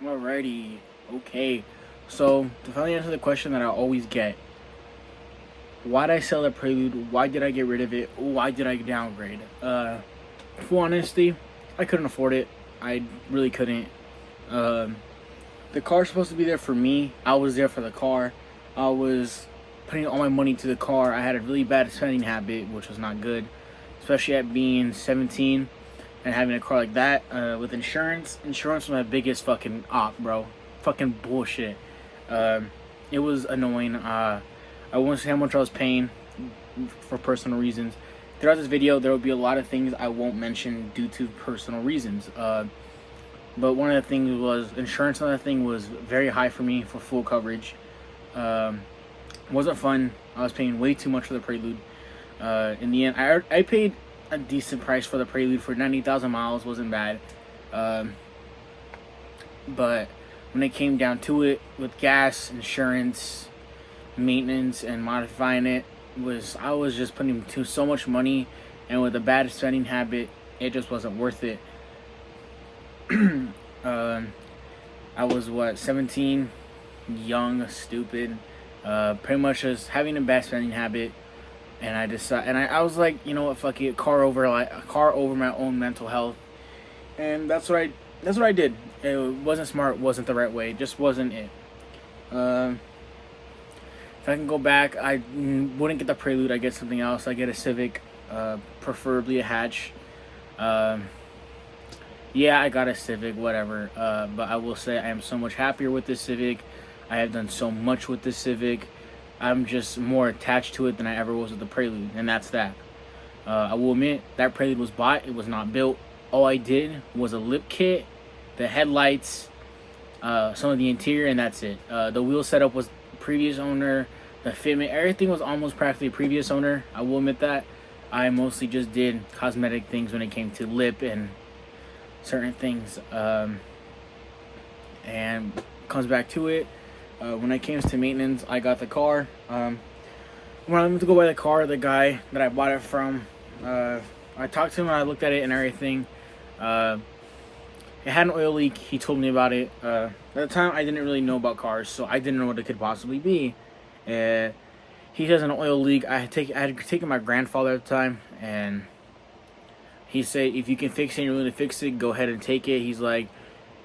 Alrighty, okay. So to finally answer the question that I always get, why did I sell the Prelude? Why did I get rid of it? Why did I downgrade? For honesty, I couldn't afford it. I really couldn't. Um, the car's supposed to be there for me. I was there for the car. I was putting all my money to the car. I had a really bad spending habit, which was not good, especially at being 17 and having a car like that with insurance. Insurance was my biggest fucking op, bro. Fucking bullshit. Um, it was annoying. I won't say how much I was paying for personal reasons. Throughout this video, there will be a lot of things I won't mention due to personal reasons. But one of the things was insurance. Another thing was very high for me for full coverage. Um, wasn't fun. I was paying way too much for the Prelude. In the end, I paid a decent price for the Prelude for 90,000 miles. Wasn't bad. Um, but when it came down to it, with gas, insurance, maintenance, and modifying it, I was just putting to so much money, and with a bad spending habit, it just wasn't worth it. um, I was 17, young, stupid, pretty much just having a bad spending habit, and I was like, you know what, fuck it, car over my own mental health, and that's what I did. It wasn't smart, wasn't the right way, just wasn't it. Um, if I can go back, I wouldn't get the Prelude. I get something else. I get a Civic, preferably a hatch. Um, yeah, I got a Civic, whatever. But I will say I am so much happier with this Civic. I have done so much with this Civic. I'm just more attached to it than I ever was with the Prelude, and that's that. I will admit that Prelude was bought. It was not built. All I did was a lip kit, the headlights, some of the interior, and that's it. The wheel setup was previous owner. The fitment, everything was almost practically previous owner. I will admit that. I mostly just did cosmetic things when it came to lip and certain things. And comes back to it. When it came to maintenance, I got the car. When I went to go buy the car, the guy that I bought it from, I talked to him and I looked at it and everything. It had an oil leak. He told me about it. At the time, I didn't really know about cars, so I didn't know what it could possibly be. He has an oil leak. I had taken my grandfather at the time, and he said, if you can fix it and you're willing to fix it, go ahead and take it. He's like,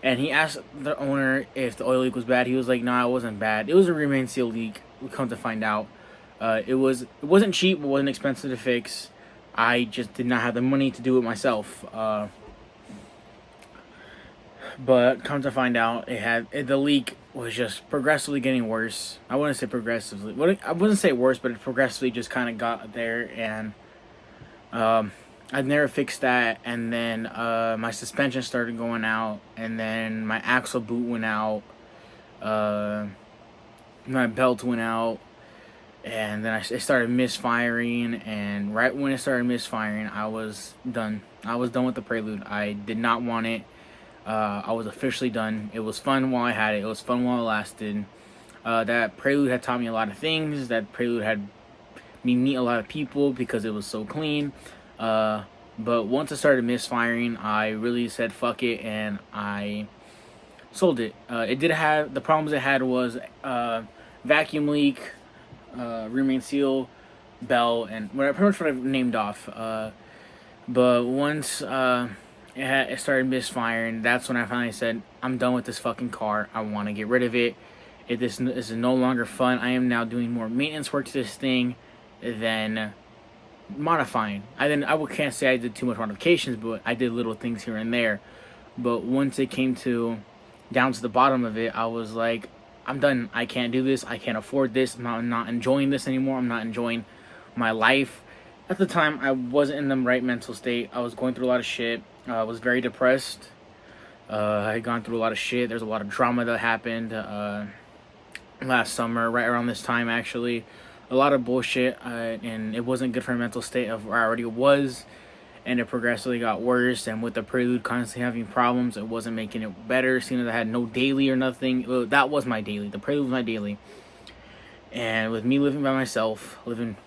and he asked the owner if the oil leak was bad. He was like, nah, it wasn't bad. It was a remain seal leak. We come to find out. It wasn't cheap, it wasn't expensive to fix. I just did not have the money to do it myself. But come to find out, the leak was just progressively getting worse. I wouldn't say progressively. I wouldn't say worse, but it progressively just kind of got there, and I'd never fixed that. And then my suspension started going out, and then my axle boot went out. My belt went out, and then it started misfiring. And right when it started misfiring, I was done. I was done with the Prelude. I did not want it. I was officially done. It was fun while I had it. It was fun while it lasted. That Prelude had taught me a lot of things. That Prelude had me meet a lot of people because it was so clean. But once it started misfiring, I really said fuck it, and I sold it. It did have the problems it had was vacuum leak, remain seal, bell, and pretty much what I've named off. But once it started misfiring, that's when I finally said, I'm done with this fucking car. I want to get rid of it. This is no longer fun. I am now doing more maintenance work to this thing than modifying. Can't say I did too much modifications, but I did little things here and there. But once it came down to the bottom of it, I was like, I'm done. I can't do this. I can't afford this. I'm not enjoying this anymore. I'm not enjoying my life. At the time, I wasn't in the right mental state. I was going through a lot of shit. I was very depressed. I had gone through a lot of shit. There's a lot of drama that happened last summer, right around this time, actually. A lot of bullshit, and it wasn't good for my mental state of where I already was. And it progressively got worse. And with the Prelude constantly having problems, it wasn't making it better. Seeing that I had no daily or nothing. That was my daily. The Prelude was my daily. And with me living by myself, I was living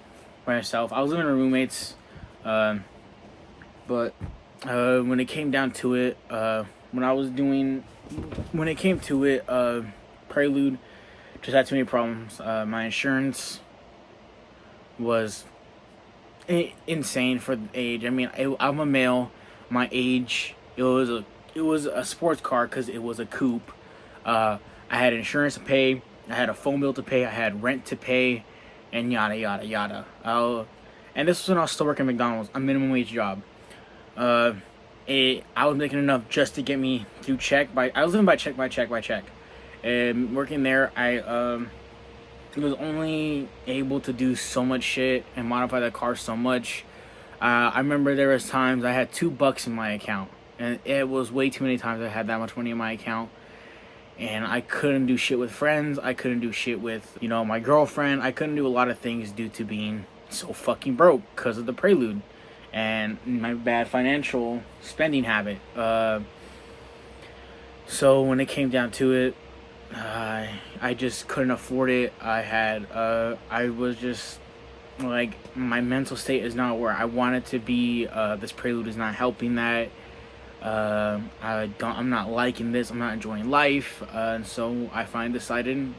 with roommates. But when it came down to it, when I was doing when it came to it, Prelude just had too many problems. My insurance was insane for the age. I mean, I'm a male. My age, it was a sports car because it was a coupe. I had insurance to pay. I had a phone bill to pay. I had rent to pay, and yada yada yada. And this was when I was still working at McDonald's, a minimum wage job. Uh, I was making enough just to get me through check by. I was living by check by check by check, and working there, I was only able to do so much shit and modify the car so much. I remember there was times I had $2 in my account, and it was way too many times I had that much money in my account, and I couldn't do shit with friends. I couldn't do shit with my girlfriend. I couldn't do a lot of things due to being so fucking broke because of the Prelude and my bad financial spending habit. So when it came down to it, I just couldn't afford it. I was just like, my mental state is not where I want it to be. This Prelude is not helping that. I'm not liking this. I'm not enjoying life. And so I finally decided I'm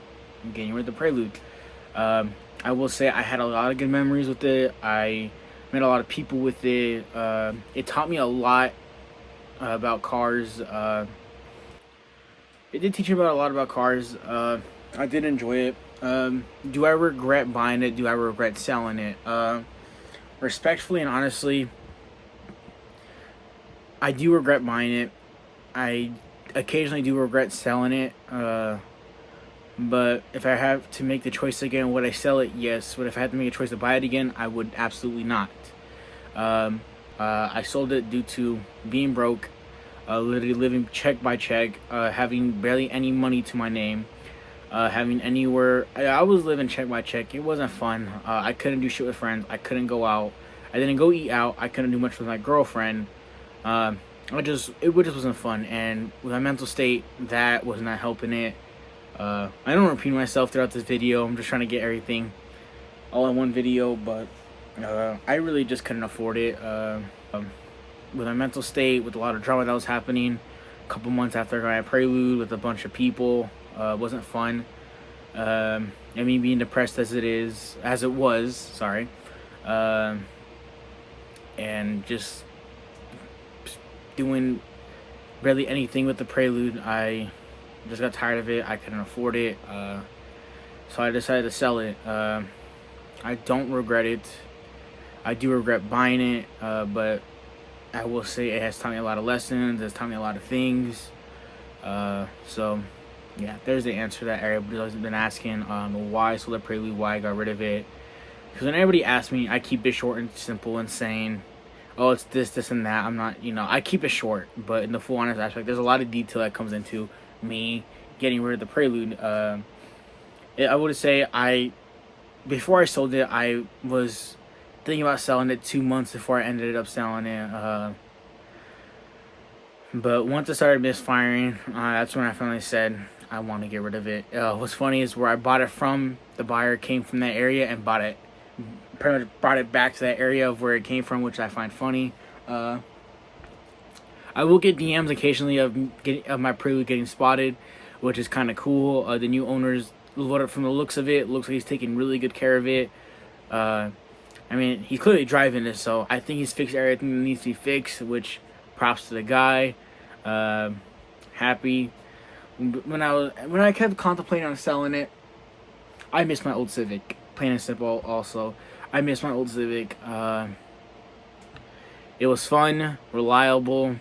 getting rid of the Prelude. I will say I had a lot of good memories with it. I met a lot of people with it. It taught me a lot about cars. It did teach me about a lot about cars. I did enjoy it. Do I regret buying it? Do I regret selling it? Respectfully and honestly, I do regret buying it. I occasionally do regret selling it. But if I have to make the choice again, would I sell it? Yes. But if I had to make a choice to buy it again, I would absolutely not. I sold it due to being broke, literally living check by check, having barely any money to my name, having anywhere. I was living check by check. It wasn't fun. I couldn't do shit with friends. I couldn't go out. I didn't go eat out. I couldn't do much with my girlfriend. It just wasn't fun. And with my mental state, that was not helping it. I don't repeat myself throughout this video. I'm just trying to get everything all in one video, but I really just couldn't afford it. With my mental state, with a lot of drama that was happening, a couple months after I got a Prelude with a bunch of people, wasn't fun. I mean, being depressed as it was, sorry, and just doing barely anything with the Prelude. I just got tired of it. I couldn't afford it, so I decided to sell it. I don't regret it. I do regret buying it, but I will say it has taught me a lot of lessons. It's taught me a lot of things. So yeah, there's the answer that everybody's been asking. Why I sold the Prelude, why I got rid of it. Because when everybody asks me, I keep it short and simple and saying, oh, it's this, and that. I'm not, I keep it short, but in the full honest aspect, there's a lot of detail that comes into me getting rid of the Prelude. I would say before I sold it, I was thinking about selling it 2 months before I ended up selling it. But once I started misfiring, that's when I finally said I want to get rid of it. What's funny is where I bought it from, the buyer came from that area and pretty much brought it back to that area of where it came from, which I find funny. I will get DMs occasionally of my Prelude getting spotted, which is kind of cool. The new owners, from the looks of it, looks like he's taking really good care of it. I mean, he's clearly driving this, so I think he's fixed everything that needs to be fixed, which props to the guy. Happy. When I kept contemplating on selling it, I miss my old Civic. Plain and simple. Also, I miss my old Civic. It was fun, reliable,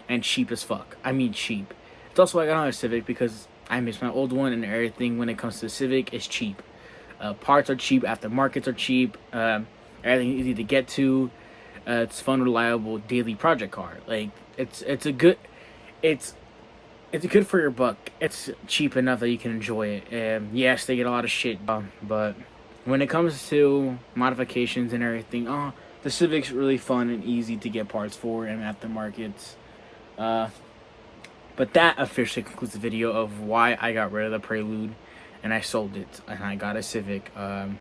and cheap as fuck. I mean cheap. It's also why I got another Civic, because I miss my old one, and everything when it comes to the Civic is cheap. Parts are cheap, aftermarkets are cheap, everything is easy to get to. It's fun, reliable, daily project car. Like it's good for your buck. It's cheap enough that you can enjoy it. Yes, they get a lot of shit done, but when it comes to modifications and everything, the Civic's really fun and easy to get parts for and aftermarkets. But that officially concludes the video of why I got rid of the Prelude and I sold it and I got a Civic.